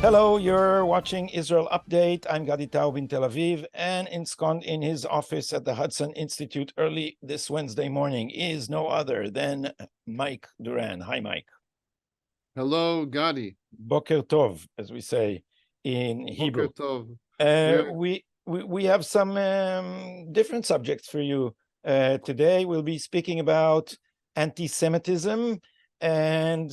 Hello, you're watching Israel Update. I'm Gadi Taub in Tel Aviv, and ensconced in his office at the Hudson Institute early this Wednesday morning is no other than Mike Doran. Hi, Mike. Hello, Gadi. Boker Tov, as we say in Hebrew. Boker Tov. We have some different subjects for you today. We'll be speaking about anti-Semitism and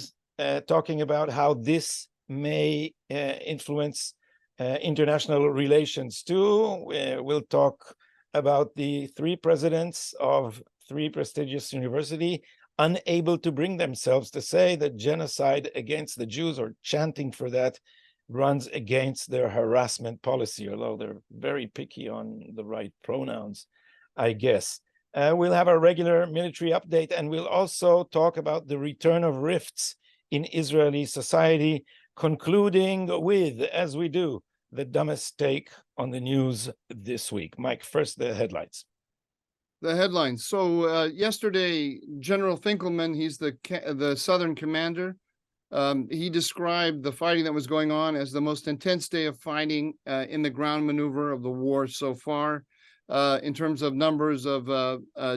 talking about how this may influence international relations too. We'll talk about the three presidents of three prestigious universities unable to bring themselves to say that genocide against the Jews, or chanting for that, runs against their harassment policy, although they're very picky on the right pronouns, I guess. We'll have a regular military update, and we'll also talk about the return of rifts in Israeli society, concluding with, as we do, the dumbest take on the news this week. Mike, first the headlines. The headlines. So yesterday, General Finkelman, he's the Southern commander, he described the fighting that was going on as the most intense day of fighting in the ground maneuver of the war so far, in terms of numbers of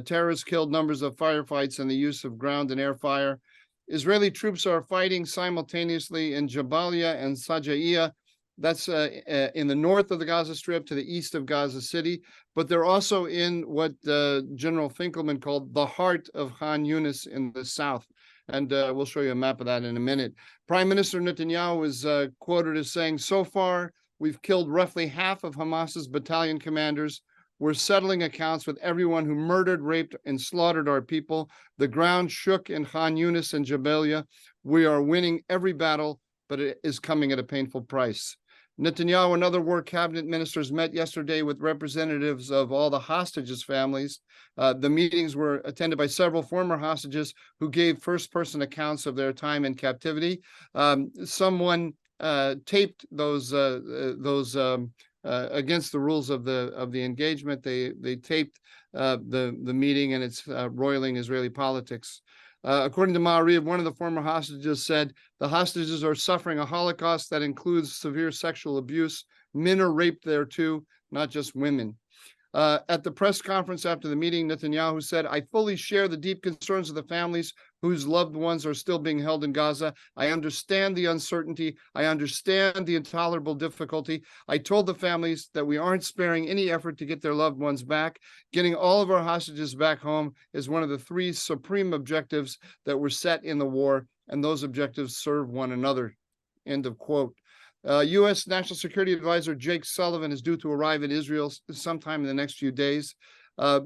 terrorists killed, numbers of firefights, and the use of ground and air fire. Israeli troops are fighting simultaneously in Jabalia and Sajaiya. That's in the north of the Gaza Strip to the east of Gaza City, but they're also in what General Finkelman called the heart of Khan Yunis in the south. And we'll show you a map of that in a minute. Prime Minister Netanyahu is quoted as saying, so far, we've killed roughly half of Hamas's battalion commanders. We're settling accounts with everyone who murdered, raped, and slaughtered our people. The ground shook in Khan Yunis and Jabalia. We are winning every battle, but it is coming at a painful price. Netanyahu and other war cabinet ministers met yesterday with representatives of all the hostages' families. The meetings were attended by several former hostages who gave first-person accounts of their time in captivity. Someone taped those against the rules of the engagement. They taped the meeting, and it's roiling Israeli politics. According to Ma'ariv, one of the former hostages said, the hostages are suffering a Holocaust that includes severe sexual abuse. Men are raped there too, not just women. At the press conference after the meeting, Netanyahu said, I fully share the deep concerns of the families whose loved ones are still being held in Gaza. I understand the uncertainty. I understand the intolerable difficulty. I told the families that we aren't sparing any effort to get their loved ones back. Getting all of our hostages back home is one of the three supreme objectives that were set in the war, and those objectives serve one another. End of quote. U.S. National Security Advisor Jake Sullivan is due to arrive in Israel sometime in the next few days.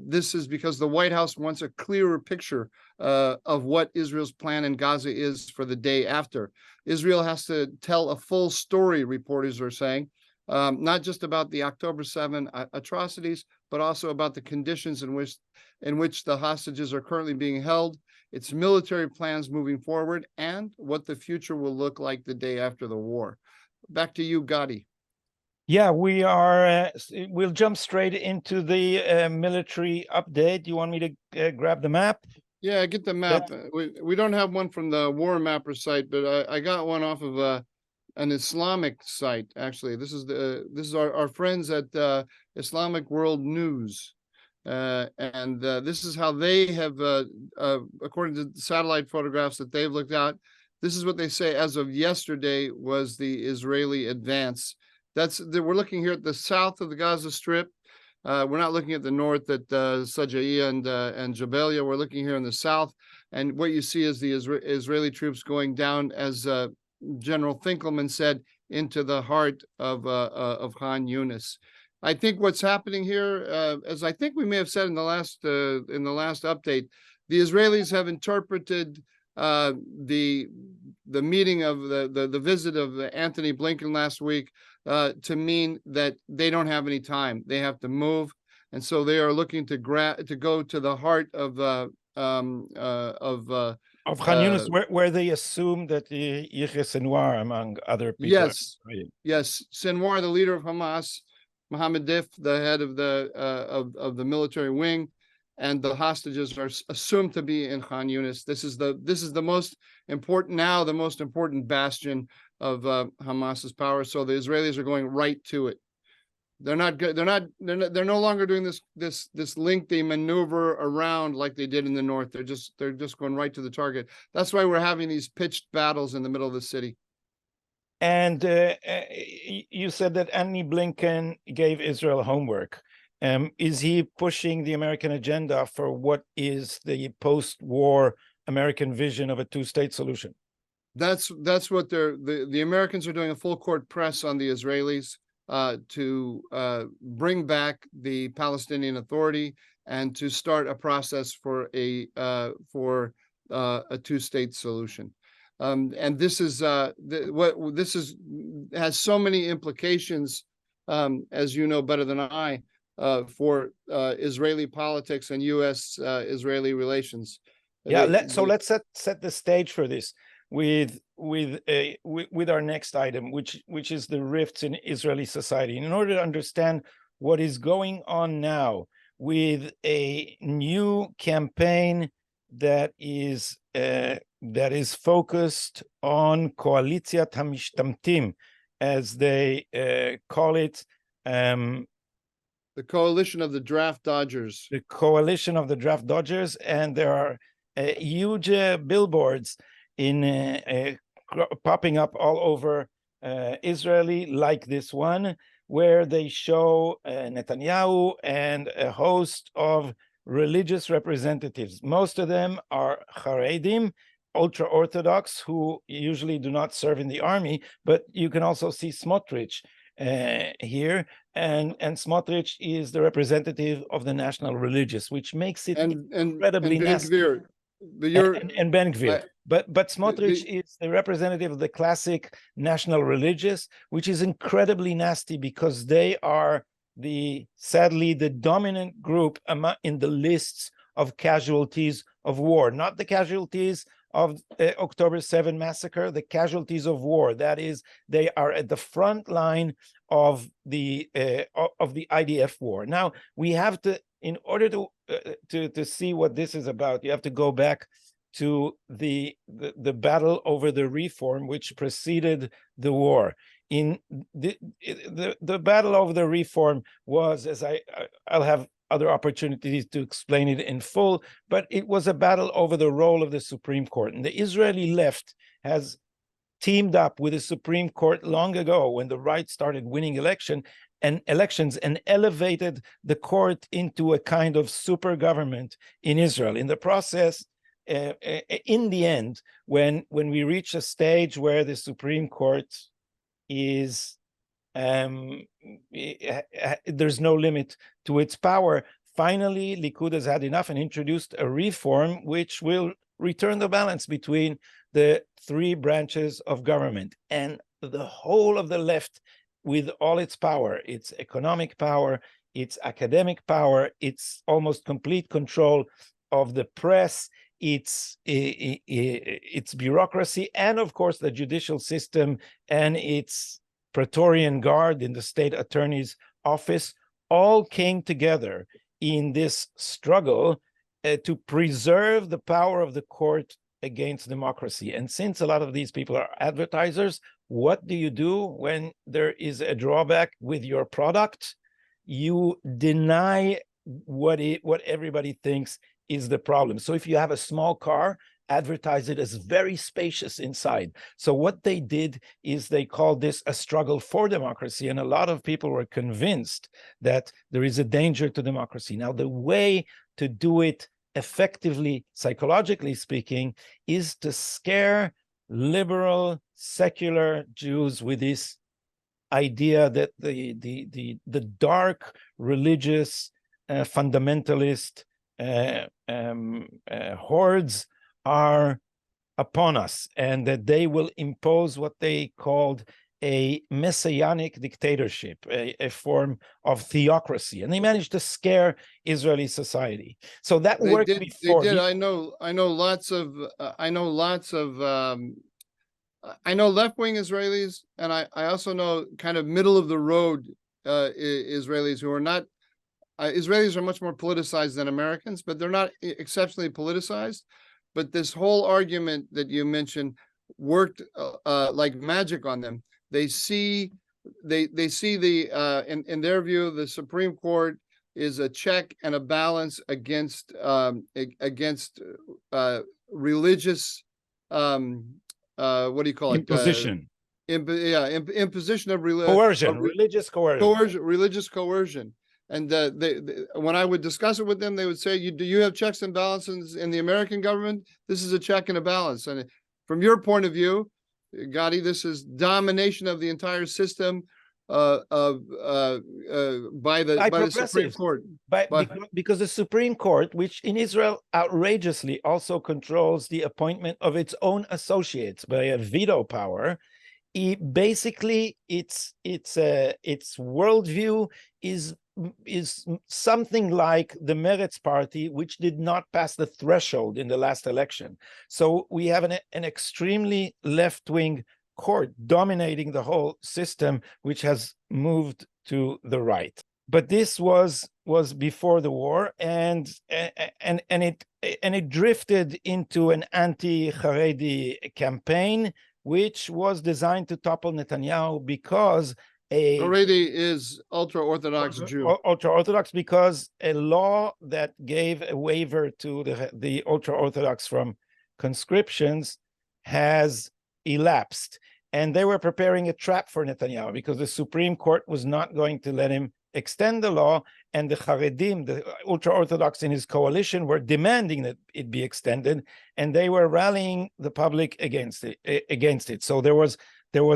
This is because the White House wants a clearer picture of what Israel's plan in Gaza is for the day after. Israel has to tell a full story, reporters are saying, not just about the October 7 atrocities, but also about the conditions in which the hostages are currently being held, its military plans moving forward, and what the future will look like the day after the war. Back to you, Gadi. Yeah, we'll jump straight into the military update. You want me to grab the map? Yeah, get the map. We don't have one from the War Mapper site, but I got one off of an Islamic site. Actually, this is our friends at Islamic World News, and this is how they have, according to the satellite photographs that they've looked at. This is what they say as of yesterday was the Israeli advance. We're looking here at the south of the Gaza Strip. We're not looking at the north at Sajaiya and Jabalia. We're looking here in the south, and what you see is the Israeli troops going down, as General Finkelman said, into the heart of Khan Yunis. I think what's happening here, as I think we may have said in the last update, the Israelis have interpreted the meeting of the visit of Anthony Blinken last week to mean that they don't have any time. They have to move, and so they are looking to go to the heart of Khan Yunis, where they assume that Yahya Sinwar, among other people. Yes, Sinwar, the leader of Hamas, Mohammed Dif, the head of the military wing, and the hostages are assumed to be in Khan Yunis. This is the most important bastion Hamas's power. So the Israelis are going right to it. They're not good. They're no longer doing this lengthy maneuver around like they did in the north. They're just going right to the target. That's why we're having these pitched battles in the middle of the city. And you said that Anthony Blinken gave Israel homework. Is he pushing the American agenda for what is the post-war American vision of a two-state solution? That's what the Americans are doing a full court press on the Israelis to bring back the Palestinian Authority and to start a process for a two-state solution. And this is has so many implications, as you know better than I, for Israeli politics and U.S.-Israeli relations. Yeah, so let's set the stage for this with our next item, which is the rifts in Israeli society. In order to understand what is going on now with a new campaign that is focused on Koalitiat HaMishtamtim, as they call it. The coalition of the draft dodgers. The coalition of the draft dodgers, and there are huge billboards in popping up all over Israeli, like this one, where they show Netanyahu and a host of religious representatives. Most of them are Haredim, ultra-Orthodox, who usually do not serve in the army, but you can also see Smotrich here, and Smotrich is the representative of the National Religious, which makes it incredibly nasty. And Ben Gvir. But Smotrich is the representative of the classic National Religious, which is incredibly nasty because they are sadly the dominant group in the lists of casualties of war, not the casualties of October 7 massacre, the casualties of war. That is, they are at the front line of the IDF war. Now we have to, in order to see what this is about, you have to go back to the battle over the reform which preceded the war. In the battle over the reform was, as I'll have other opportunities to explain it in full, but it was a battle over the role of the Supreme Court. And the Israeli left has teamed up with the Supreme Court long ago when the right started winning elections and elevated the court into a kind of super government in Israel. In the process, in the end, when we reach a stage where the Supreme Court is there's no limit to its power, finally Likud has had enough and introduced a reform which will return the balance between the three branches of government. And the whole of the left, with all its power, its economic power, its academic power, its almost complete control of the press, its bureaucracy, and of course the judicial system and its Praetorian Guard in the state attorney's office, all came together in this struggle to preserve the power of the court against democracy. And since a lot of these people are advertisers, what do you do when there is a drawback with your product? You deny what everybody thinks is the problem. So if you have a small car, advertise it as very spacious inside. So what they did is they called this a struggle for democracy, and a lot of people were convinced that there is a danger to democracy. Now, the way to do it effectively, psychologically speaking, is to scare liberal, secular Jews with this idea that the dark religious fundamentalist hordes are upon us, and that they will impose what they called a messianic dictatorship, a form of theocracy, and they managed to scare Israeli society. So that worked before. They did. I know lots of left-wing Israelis, and I also know kind of middle of the road Israelis who are not. Israelis are much more politicized than Americans, but they're not exceptionally politicized. But this whole argument that you mentioned worked like magic on them. They see the in their view, the Supreme Court is a check and a balance against religious what do you call it? Imposition. Imposition of Coercion, religious coercion. religious coercion. And when I would discuss it with them, they would say, do you have checks and balances in the American government? This is a check and a balance. And from your point of view, Gadi, this is domination of the entire system by the Supreme Court. Because the Supreme Court, which in Israel outrageously also controls the appointment of its own associates by a veto power, basically its worldview is something like the Meretz party, which did not pass the threshold in the last election. So we have an extremely left-wing court dominating the whole system, which has moved to the right. But this was before the war, and it drifted into an anti-Haredi campaign, which was designed to topple Netanyahu because Haredi is ultra-Orthodox Jew. Ultra-Orthodox, because a law that gave a waiver to the ultra-Orthodox from conscriptions has elapsed. And they were preparing a trap for Netanyahu because the Supreme Court was not going to let him extend the law, and the Haredim, the ultra-Orthodox in his coalition, were demanding that it be extended, and they were rallying the public against it. So there was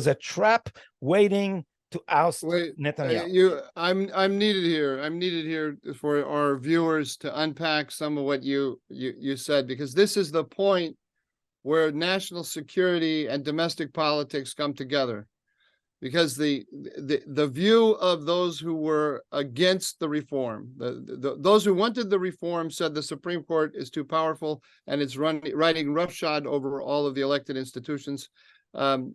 a trap waiting to oust Netanyahu. I'm needed here. I'm needed here for our viewers to unpack some of what you said, because this is the point where national security and domestic politics come together. Because the view of those who were against the reform, those who wanted the reform, said the Supreme Court is too powerful and it's riding roughshod over all of the elected institutions. And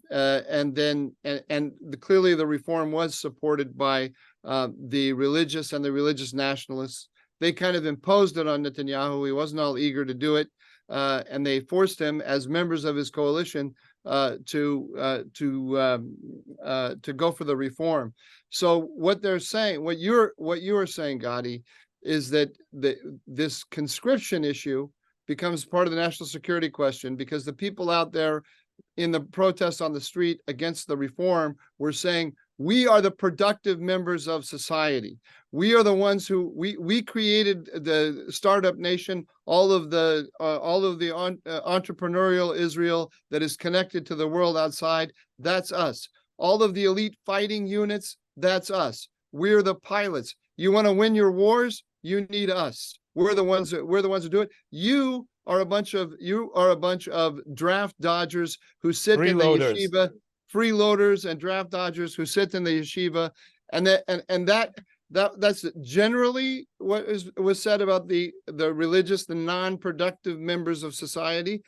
clearly the reform was supported by the religious and the religious nationalists. They kind of imposed it on Netanyahu. He wasn't all eager to do it, and they forced him, as members of his coalition, to go for the reform. So what they're saying, what you are saying, Gadi, is that this conscription issue becomes part of the national security question, because the people out there in the protests on the street against the reform were saying, we are the productive members of society. We are the ones who we created the startup nation, all of the entrepreneurial Israel that is connected to the world outside. That's us. All of the elite fighting units. That's us. We're the pilots. You want to win your wars? You need us. We're the ones who do it. You are a bunch of draft dodgers who sit in the yeshiva, freeloaders and draft dodgers who sit in the yeshiva, and that's generally what was said about the religious, the non-productive members of society,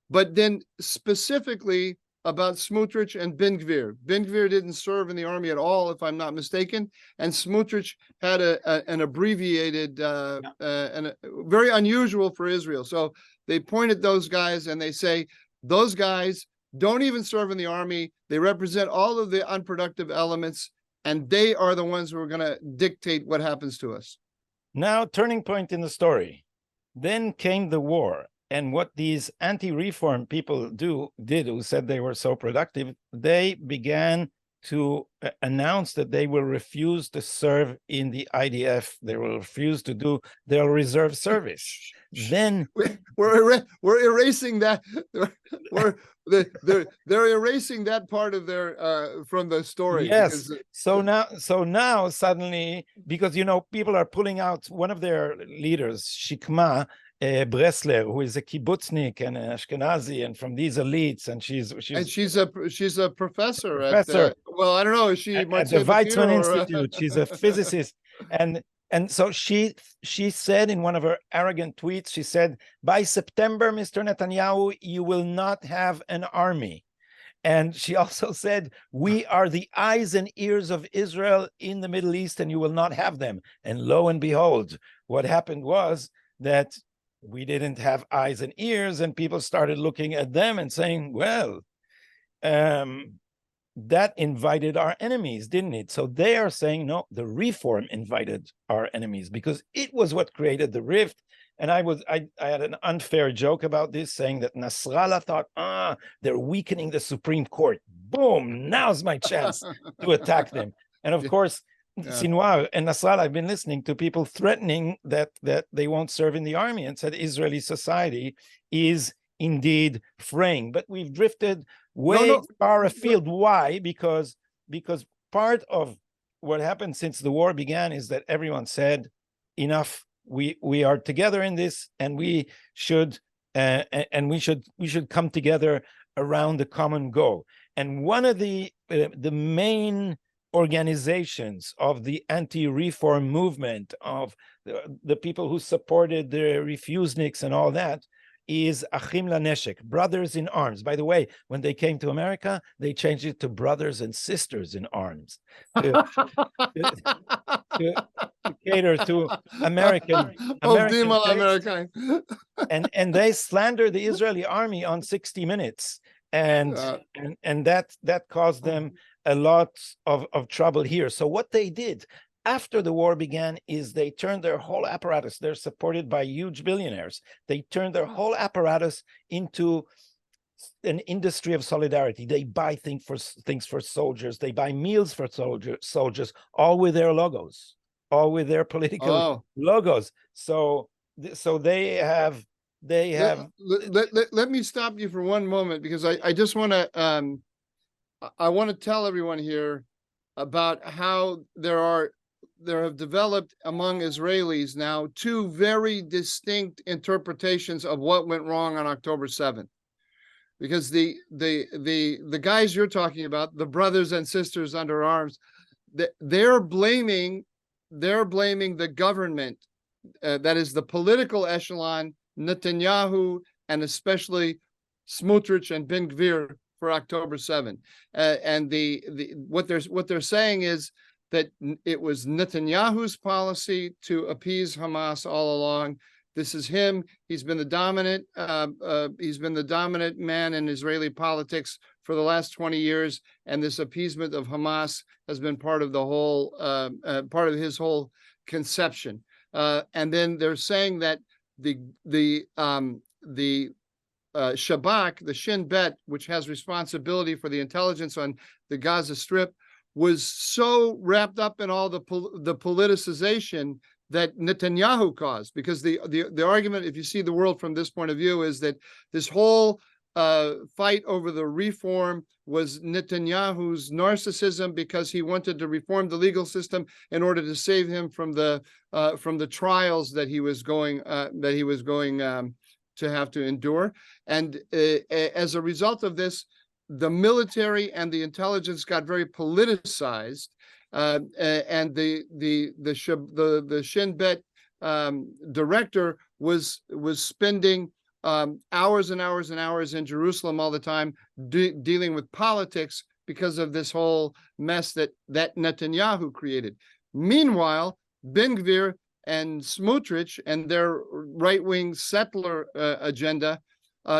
but then specifically about Smotrich and Ben Gvir. Ben Gvir didn't serve in the army at all, if I'm not mistaken, and Smotrich had an abbreviated, and very unusual for Israel. So they point at those guys and they say, those guys don't even serve in the army. They represent all of the unproductive elements, and they are the ones who are going to dictate what happens to us. Now, turning point in the story. Then came the war. And what these anti-reform people did, who said they were so productive, they began to announce that they will refuse to serve in the IDF. They will refuse to do their reserve service. Then we're erasing that. They're erasing that part of their from the story. Yes. So now suddenly, because people are pulling out one of their leaders, Shikma Bressler, who is a kibbutznik and an Ashkenazi, and from these elites, and she's a professor. At well, I don't know, is she at the Weizmann Institute? She's a physicist, and so she said in one of her arrogant tweets, she said, by September, Mr. Netanyahu, you will not have an army. And she also said, we are the eyes and ears of Israel in the Middle East, and you will not have them. And lo and behold, what happened was that we didn't have eyes and ears, and people started looking at them and saying, well, um, that invited our enemies, didn't it? So they are saying, no, the reform invited our enemies because it was what created the rift. And I had an unfair joke about this, saying that Nasrallah thought, they're weakening the Supreme Court. Boom, now's my chance to attack them. And of course, Sinwar and Nasrallah, I've been listening to people threatening that they won't serve in the army, and said Israeli society is indeed fraying. But we've drifted way far afield. Why? Because part of what happened since the war began is that everyone said, enough, we are together in this, and we should come together around the common goal. And one of the main organizations of the anti-reform movement, of the people who supported the refuseniks and all that, is Achim LaNeshek, brothers in arms. By the way, when they came to America, they changed it to brothers and sisters in arms to cater to American and they slandered the Israeli army on 60 Minutes, and that caused them a lot of trouble here. So what they did after the war began is they turned their whole apparatus. They're supported by huge billionaires. They turned their whole apparatus into an industry of solidarity. They buy things for soldiers. They buy meals for soldiers, all with their logos, all with their political logos. So they have. Let me stop you for one moment, because I just want to I want to tell everyone here about how there have developed among Israelis now two very distinct interpretations of what went wrong on October 7th. Because the guys you're talking about, the brothers and sisters under arms, they're blaming the government, that is the political echelon, Netanyahu, and especially Smotrich and Ben Gvir, for October 7th. And what they're saying is that it was Netanyahu's policy to appease Hamas all along. This is him. He's been the dominant man in Israeli politics for the last 20 years, and this appeasement of Hamas has been part of the whole part of his whole conception. And then they're saying that the Shabak, the Shin Bet, which has responsibility for the intelligence on the Gaza Strip, was so wrapped up in all the politicization that Netanyahu caused. Because the argument, if you see the world from this point of view, is that this whole fight over the reform was Netanyahu's narcissism, because he wanted to reform the legal system in order to save him from the trials that he was going to have to endure. And as a result of this, the military and the intelligence got very politicized, and the Shin Bet director was spending hours and hours and hours in Jerusalem all the time, dealing with politics because of this whole mess that Netanyahu created. Meanwhile, Ben Gvir and Smotrich and their right-wing settler agenda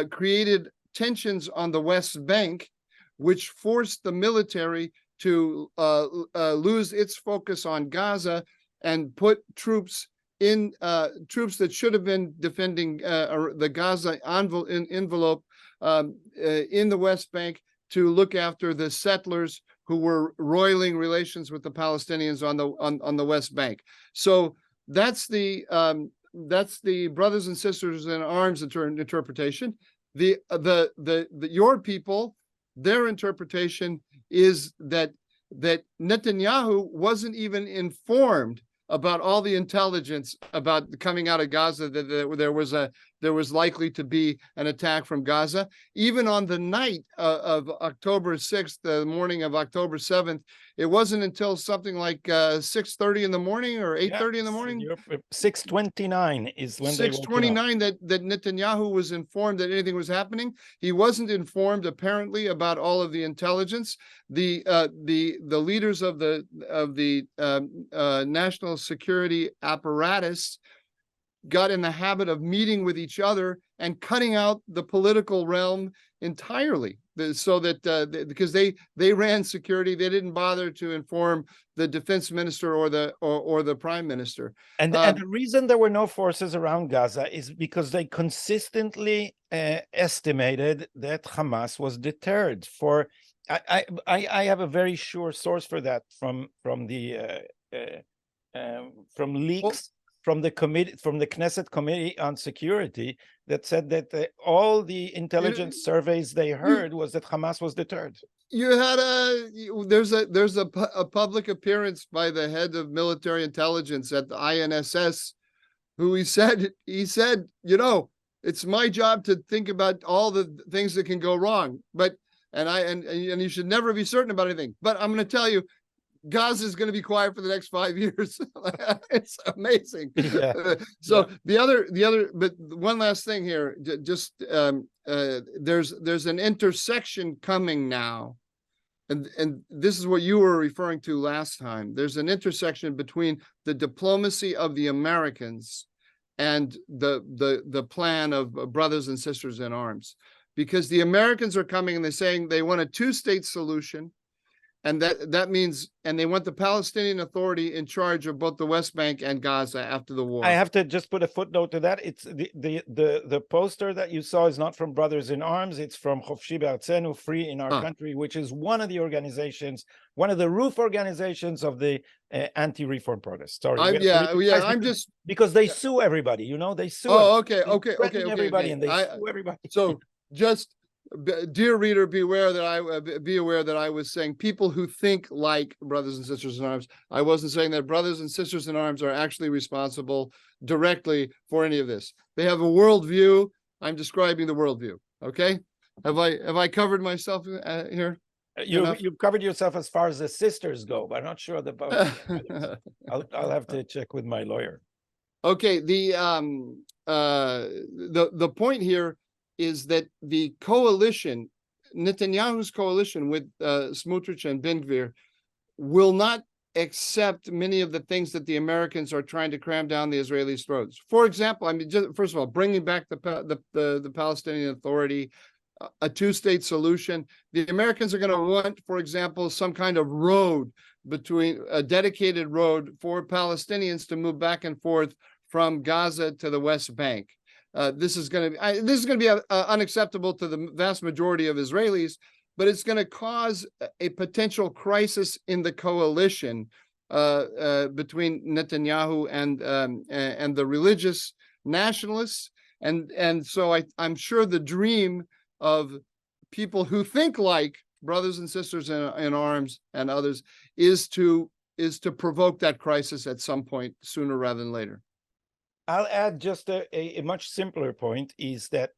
created tensions on the West Bank, which forced the military to lose its focus on Gaza and put troops that should have been defending the Gaza envelope in the West Bank to look after the settlers who were roiling relations with the Palestinians on the West Bank. So that's the brothers and sisters in arms interpretation. Your people, their interpretation is that Netanyahu wasn't even informed about all the intelligence about coming out of Gaza, that there was likely to be an attack from Gaza. Even on the night of October 6th, the morning of October 7th, it wasn't until something like 6:30 in the morning or 8:30 in the morning. 6:29 is when 6:29 that Netanyahu was informed that anything was happening. He wasn't informed apparently about all of the intelligence. The leaders of the national security apparatus got in the habit of meeting with each other and cutting out the political realm entirely. so that because they ran security, they didn't bother to inform the defense minister or the prime minister. And the reason there were no forces around Gaza is because they consistently estimated that Hamas was deterred. I have a very sure source for that from leaks from the Knesset Committee on Security that said that all the intelligence surveys they heard was that Hamas was deterred. You had there's a public appearance by the head of military intelligence at the INSS, who he said, it's my job to think about all the things that can go wrong, but and you should never be certain about anything. But I'm going to tell you, Gaza is going to be quiet for the next 5 years. It's amazing. Yeah. The other, but one last thing here, just there's an intersection coming now. And this is what you were referring to last time. There's an intersection between the diplomacy of the Americans and the plan of brothers and sisters in arms, because the Americans are coming and they're saying they want a two-state solution. And that means, and they want the Palestinian Authority in charge of both the West Bank and Gaza after the war. I have to just put a footnote to that. It's the poster that you saw is not from Brothers in Arms. It's from Chofshi Be'artzenu, Free in Our Country, which is one of the organizations, one of the roof organizations of the anti-reform protest. Sorry. I'm just because they sue everybody. You know, they sue. Okay. Everybody, and they sue everybody. So just. Dear reader, be aware that I was saying people who think like brothers and sisters in arms. I wasn't saying that brothers and sisters in arms are actually responsible directly for any of this. They have a worldview. I'm describing the worldview. Okay, have I covered myself here? You've covered yourself as far as the sisters go, but I'm not sure about. I'll have to check with my lawyer. Okay, the point here is that the coalition, Netanyahu's coalition with Smotrich and Ben Gvir, will not accept many of the things that the Americans are trying to cram down the Israelis' throats. For example, I mean, first of all, bringing back the Palestinian Authority, a two-state solution. The Americans are going to want, for example, some kind of road a dedicated road for Palestinians to move back and forth from Gaza to the West Bank. This is going to be unacceptable to the vast majority of Israelis, but it's going to cause a potential crisis in the coalition between Netanyahu and the religious nationalists, and so I'm sure the dream of people who think like brothers and sisters in arms and others is to provoke that crisis at some point sooner rather than later. I'll add just a much simpler point, is that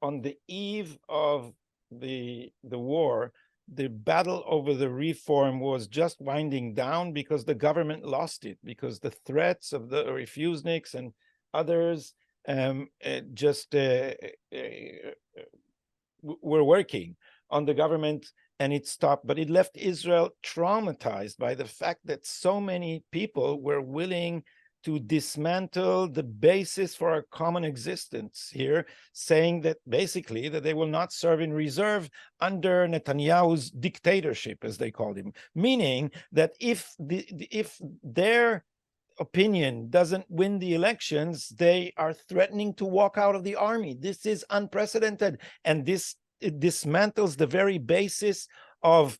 on the eve of the war, the battle over the reform was just winding down because the government lost it, because the threats of the refuseniks and others were working on the government, and it stopped. But it left Israel traumatized by the fact that so many people were willing to dismantle the basis for our common existence here, saying that basically that they will not serve in reserve under Netanyahu's dictatorship, as they called him, meaning that if their opinion doesn't win the elections, they are threatening to walk out of the army. This is unprecedented, and it dismantles the very basis of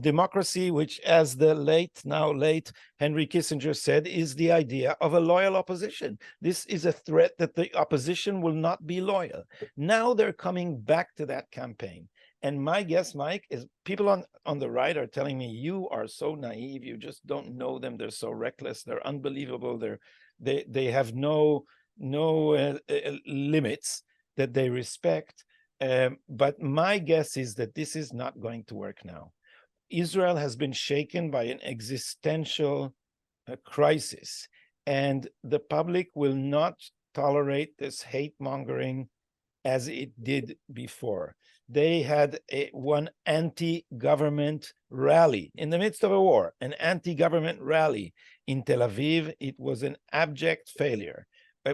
democracy, which, as the now late Henry Kissinger said, is the idea of a loyal opposition. This is a threat that the opposition will not be loyal. Now they're coming back to that campaign. And my guess, Mike, is people on the right are telling me, you are so naive, you just don't know them, they're so reckless, they're unbelievable, they have no limits that they respect. But my guess is that this is not going to work now. Israel has been shaken by an existential crisis, and the public will not tolerate this hate mongering as it did before. They had one anti-government rally in the midst of a war, an anti-government rally in Tel Aviv. It was an abject failure.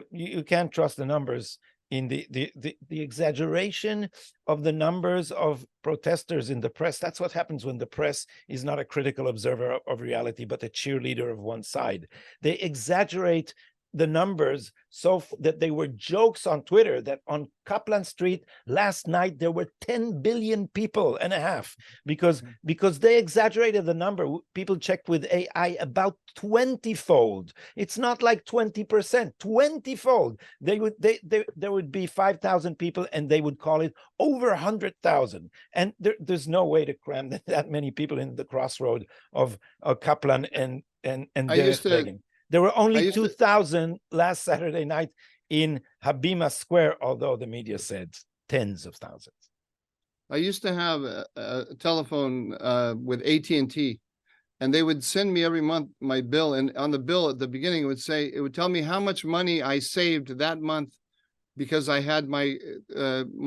You can't trust the numbers. in the exaggeration of the numbers of protesters in the press. That's what happens when the press is not a critical observer of reality, but a cheerleader of one side. They exaggerate the numbers so that they were jokes on Twitter that on Kaplan Street last night there were 10 billion people and a half because they exaggerated the number. People checked with AI about 20-fold. It's not like 20%, 20-fold. There would be 5,000 people and they would call it over 100,000. And there's no way to cram that many people in the crossroad of Kaplan and Derech Begin. There were only 2,000 last Saturday night in Habima Square, although the media said tens of thousands. I used to have a telephone with AT&T, and they would send me every month my bill. And on the bill at the beginning, it would tell me how much money I saved that month because I had my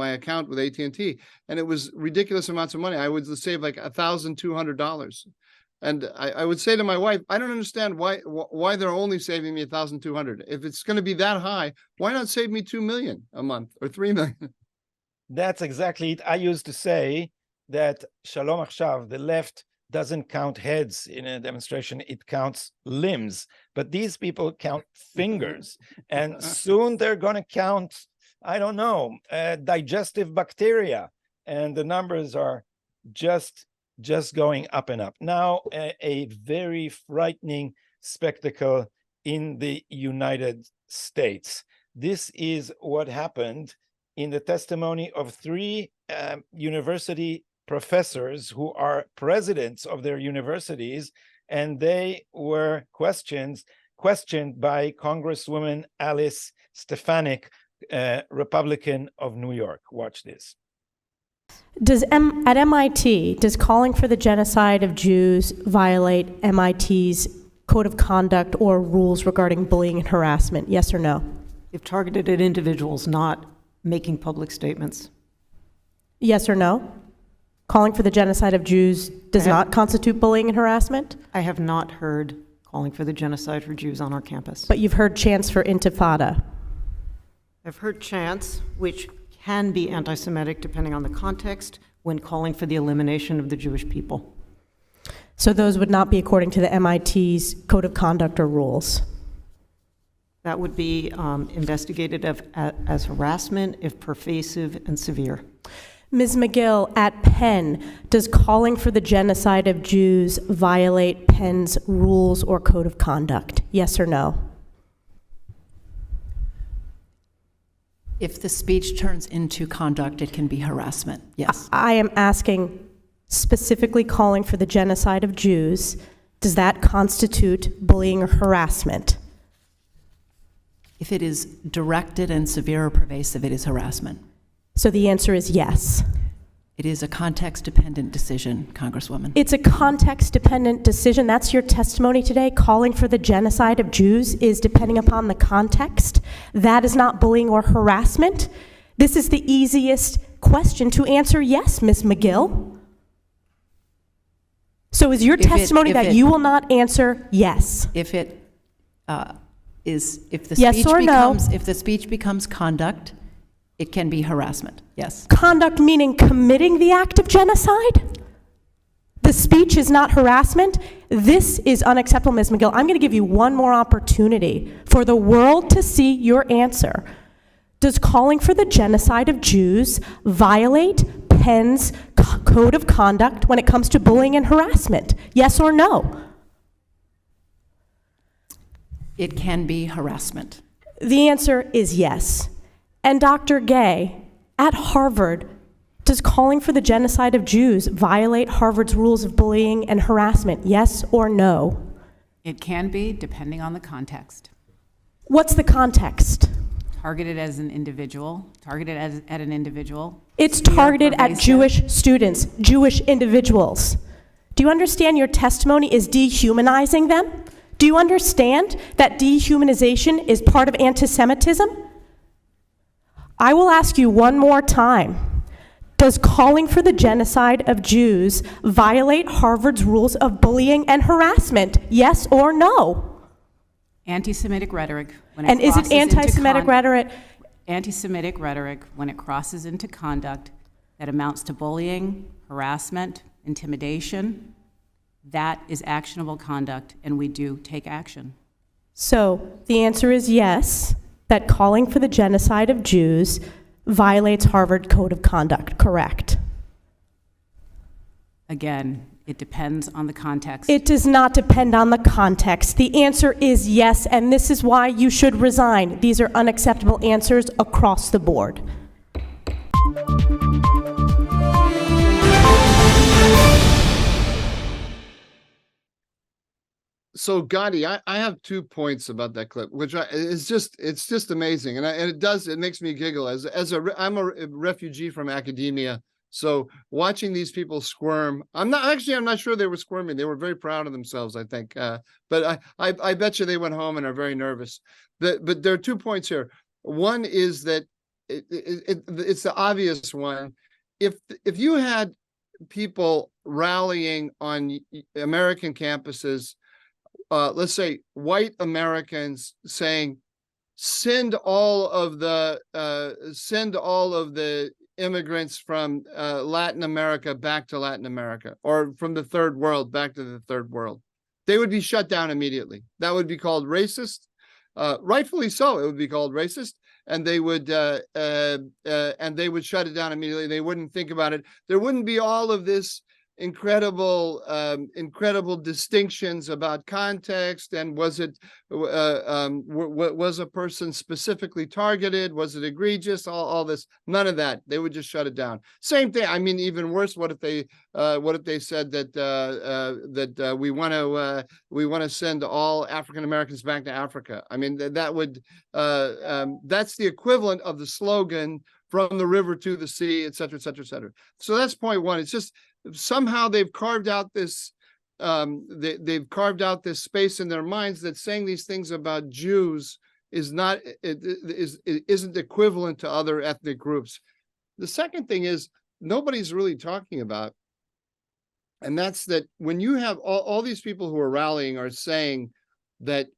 account with AT&T, and it was ridiculous amounts of money. I would save like $1,200. And I would say to my wife, I don't understand why they're only saving me $1,200. If it's going to be that high, why not save me $2 million a month or $3 million? That's exactly it. I used to say that Shalom Achshav, the left doesn't count heads in a demonstration, it counts limbs. But these people count fingers. And soon they're going to count, I don't know, digestive bacteria. And the numbers are just going up and up. Now, a very frightening spectacle in the United States. This is what happened in the testimony of three university professors who are presidents of their universities, and they were questioned by Congresswoman Alice Stefanik, Republican of New York. Watch this. At MIT, does calling for the genocide of Jews violate MIT's code of conduct or rules regarding bullying and harassment? Yes or no? If targeted at individuals, not making public statements. Yes or no? Calling for the genocide of Jews does not constitute bullying and harassment? I have not heard calling for the genocide for Jews on our campus. But you've heard chants for intifada. I've heard chants, which can be anti-Semitic depending on the context, when calling for the elimination of the Jewish people. So those would not be according to the MIT's code of conduct or rules? That would be investigated as harassment if pervasive and severe. Ms. McGill, at Penn, does calling for the genocide of Jews violate Penn's rules or code of conduct? Yes or no? If the speech turns into conduct, it can be harassment, yes. I am asking specifically calling for the genocide of Jews. Does that constitute bullying or harassment? If it is directed and severe or pervasive, it is harassment. So the answer is yes. It is a context-dependent decision, Congresswoman. It's a context-dependent decision. That's your testimony today. Calling for the genocide of Jews is depending upon the context. That is not bullying or harassment. This is the easiest question to answer yes, Ms. McGill. So is your testimony that you will not answer yes? If it if the yes speech or becomes no? If the speech becomes conduct, it can be harassment, yes. Conduct meaning committing the act of genocide? The speech is not harassment? This is unacceptable, Ms. McGill. I'm going to give you one more opportunity for the world to see your answer. Does calling for the genocide of Jews violate Penn's code of conduct when it comes to bullying and harassment? Yes or no? It can be harassment. The answer is yes. And Dr. Gay, at Harvard, does calling for the genocide of Jews violate Harvard's rules of bullying and harassment? Yes or no? It can be, depending on the context. What's the context? Targeted as an individual, targeted at an individual. It's targeted at Jewish students, Jewish individuals. Do you understand your testimony is dehumanizing them? Do you understand that dehumanization is part of anti-Semitism? I will ask you one more time. Does calling for the genocide of Jews violate Harvard's rules of bullying and harassment? Yes or no? Anti-Semitic rhetoric. When And is it anti-Semitic rhetoric? anti-Semitic rhetoric, when it crosses into conduct that amounts to bullying, harassment, intimidation, that is actionable conduct, and we do take action. So the answer is yes, that calling for the genocide of Jews violates Harvard Code of Conduct, correct? Again, it depends on the context. It does not depend on the context. The answer is yes, and this is why you should resign. These are unacceptable answers across the board. So Gadi, I have 2 points about that clip, which it's just amazing, and it makes me giggle. I'm a refugee from academia, so watching these people squirm, I'm not sure they were squirming. They were very proud of themselves, I think. But I bet you they went home and are very nervous. But there are 2 points here. One is that it's the obvious one. If you had people rallying on American campuses, let's say white Americans saying, send all of the immigrants from Latin America back to Latin America, or from the third world back to the third world, they would be shut down immediately. That would be called racist, rightfully so. It would be called racist, and they would shut it down immediately. They wouldn't think about it. There wouldn't be all of this incredible distinctions about context, and was a person specifically targeted, was it egregious, all this, none of that. They would just shut it down. Same thing, I mean, even worse, what if they said that we want to send all African Americans back to Africa? I mean, that would that's the equivalent of the slogan, from the river to the sea, et cetera, et cetera, et cetera. So that's point one. It's just somehow they've carved out this they've carved out this space in their minds that saying these things about Jews isn't equivalent to other ethnic groups. The second thing is nobody's really talking about, and that's that when you have all these people who are rallying are saying that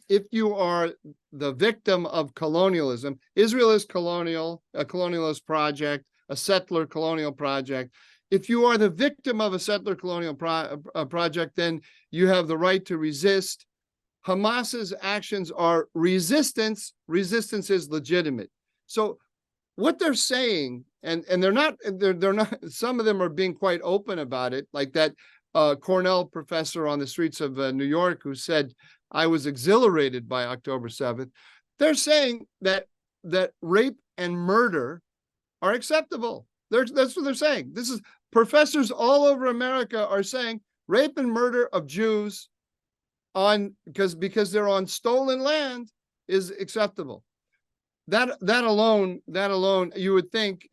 if you are the victim of colonialism, Israel is colonial, a colonialist project, a settler colonial project. If you are the victim of a settler colonial project, then you have the right to resist. Hamas's actions are resistance. Resistance is legitimate. So what they're saying, and they're not, some of them are being quite open about it, like that Cornell professor on the streets of New York who said, I was exhilarated by October 7th. They're saying that rape and murder are acceptable. That's what they're saying. This is professors all over America are saying rape and murder of Jews because they're on stolen land is acceptable. That alone, you would think,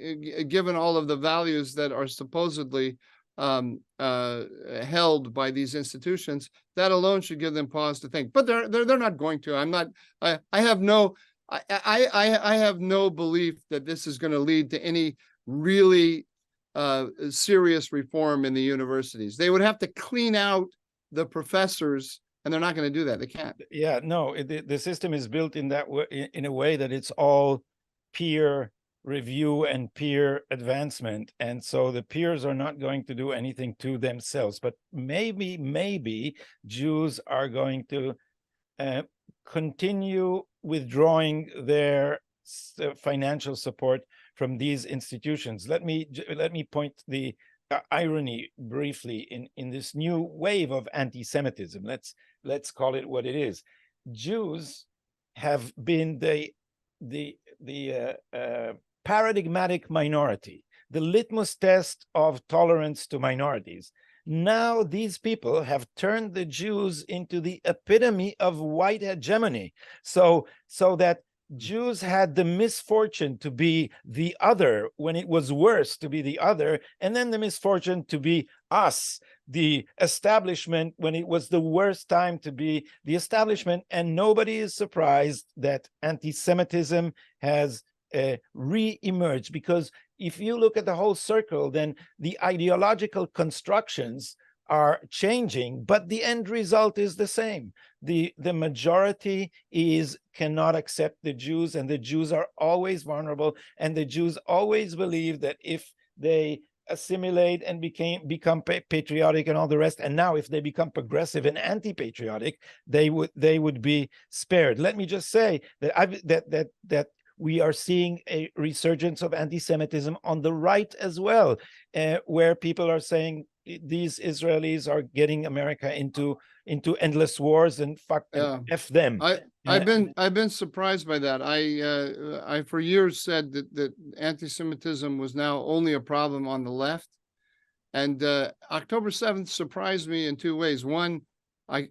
given all of the values that are supposedly held by these institutions, that alone should give them pause to think. But they're not going to. I have no belief that this is going to lead to any really serious reform in the universities. They would have to clean out the professors, and they're not going to do that. They can't. Yeah, no, the system is built in that way, in a way that it's all peer review and peer advancement, and so the peers are not going to do anything to themselves. But maybe Jews are going to continue withdrawing their financial support from these institutions. Let me point the irony briefly in this new wave of anti-Semitism. Let's call it what it is. Jews have been the paradigmatic minority, the litmus test of tolerance to minorities. Now these people have turned the Jews into the epitome of white hegemony, so that Jews had the misfortune to be the other when it was worse to be the other, and then the misfortune to be us, the establishment, when it was the worst time to be the establishment. And nobody is surprised that anti-Semitism has re-emerged, because if you look at the whole circle, then the ideological constructions are changing, but the end result is the same. The majority cannot accept the Jews, and the Jews are always vulnerable, and the Jews always believe that if they assimilate and become patriotic and all the rest, and now if they become progressive and anti-patriotic, they would be spared. Let me just say that that we are seeing a resurgence of anti-Semitism on the right as well, where people are saying these Israelis are getting America into endless wars and F them. I've been surprised by that. I for years said that anti-Semitism was now only a problem on the left, and October 7th surprised me in two ways. One, I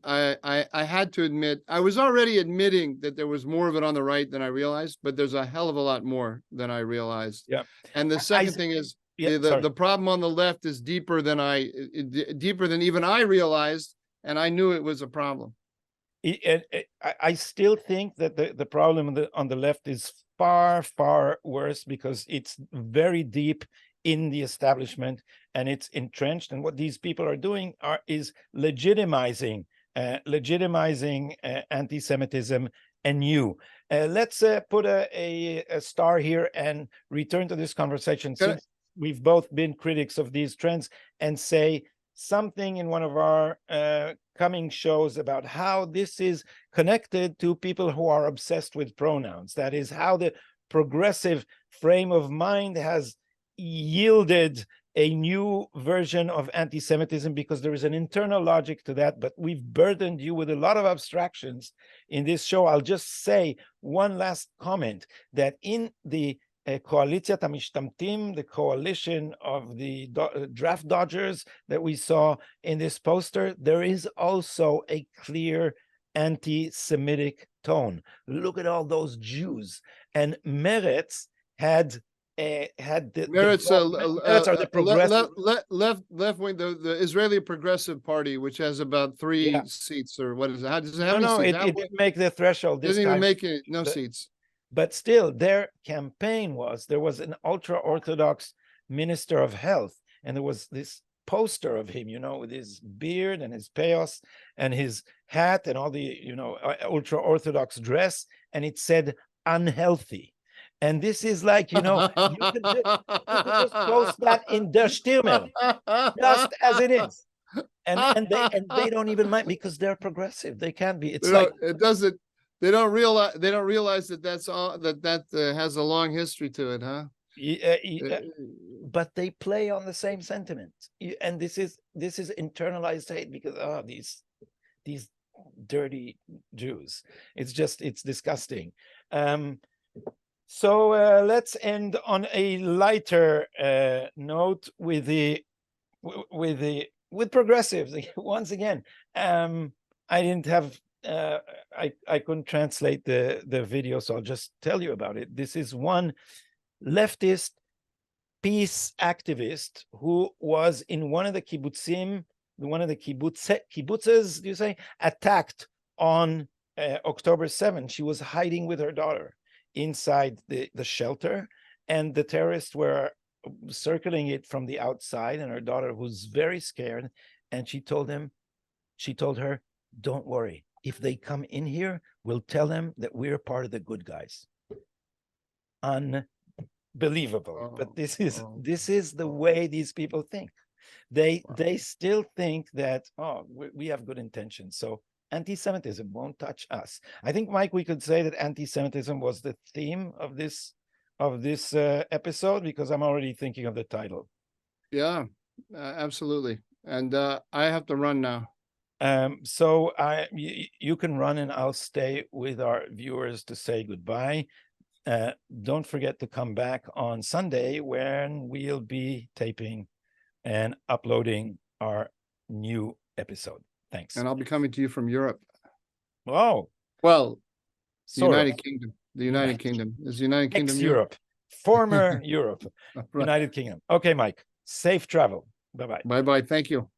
had to admit, I was already admitting that there was more of it on the right than I realized, but there's a hell of a lot more than I realized. Yeah. And the second thing is, the problem on the left is deeper than even I realized, and I knew it was a problem. I still think that the problem on the left is far, far worse, because it's very deep in the establishment and it's entrenched. And what these people are doing is legitimizing anti-Semitism anew. Let's put a star here and return to this conversation, since we've both been critics of these trends, and say something in one of our coming shows about how this is connected to people who are obsessed with pronouns. That is how the progressive frame of mind has yielded a new version of anti-Semitism, because there is an internal logic to that, but we've burdened you with a lot of abstractions in this show. I'll just say one last comment, that in the Koalitiat HaMishtamtim, the coalition of the draft dodgers that we saw in this poster, there is also a clear anti-Semitic tone. Look at all those Jews. And Meretz had Meretz are the progressive left wing, the Israeli Progressive Party, which has about 3 seats, or what is it? How does it have any seats? It didn't make the threshold this time. Didn't even make it, seats. But still, their campaign there was an ultra-Orthodox minister of health, and there was this poster of him, with his beard and his peyos and his hat and all the, ultra-Orthodox dress, and it said unhealthy. And this is like, you could just post that in Der Stürmer, just as it is. And they don't even mind, because they're progressive. They can't be. It's like it doesn't. They don't realize that that's all that has a long history to it, huh? But they play on the same sentiment, and this is internalized hate, because these dirty Jews. It's disgusting. So let's end on a lighter note with progressives once again. I didn't have. I couldn't translate the video, so I'll just tell you about it. This is one leftist peace activist who was in one of the kibbutzim, kibbutzes, do you say, attacked on October 7th. She was hiding with her daughter inside the shelter, and the terrorists were circling it from the outside, and her daughter was very scared, and she told her, don't worry. If they come in here, we'll tell them that we're part of the good guys. Unbelievable. But this is the way these people think. They still think that, we have good intentions, so anti-Semitism won't touch us. I think, Mike, we could say that anti-Semitism was the theme of this episode, because I'm already thinking of the title. Yeah, absolutely. And I have to run now. So you can run, and I'll stay with our viewers to say goodbye. Don't forget to come back on Sunday, when we'll be taping and uploading our new episode. Thanks. And I'll be coming to you from Europe. Oh, well, the United Kingdom. The United Kingdom. Is the United Kingdom Europe? Former Europe. Right. United Kingdom. Okay, Mike. Safe travel. Bye-bye. Bye-bye. Thank you.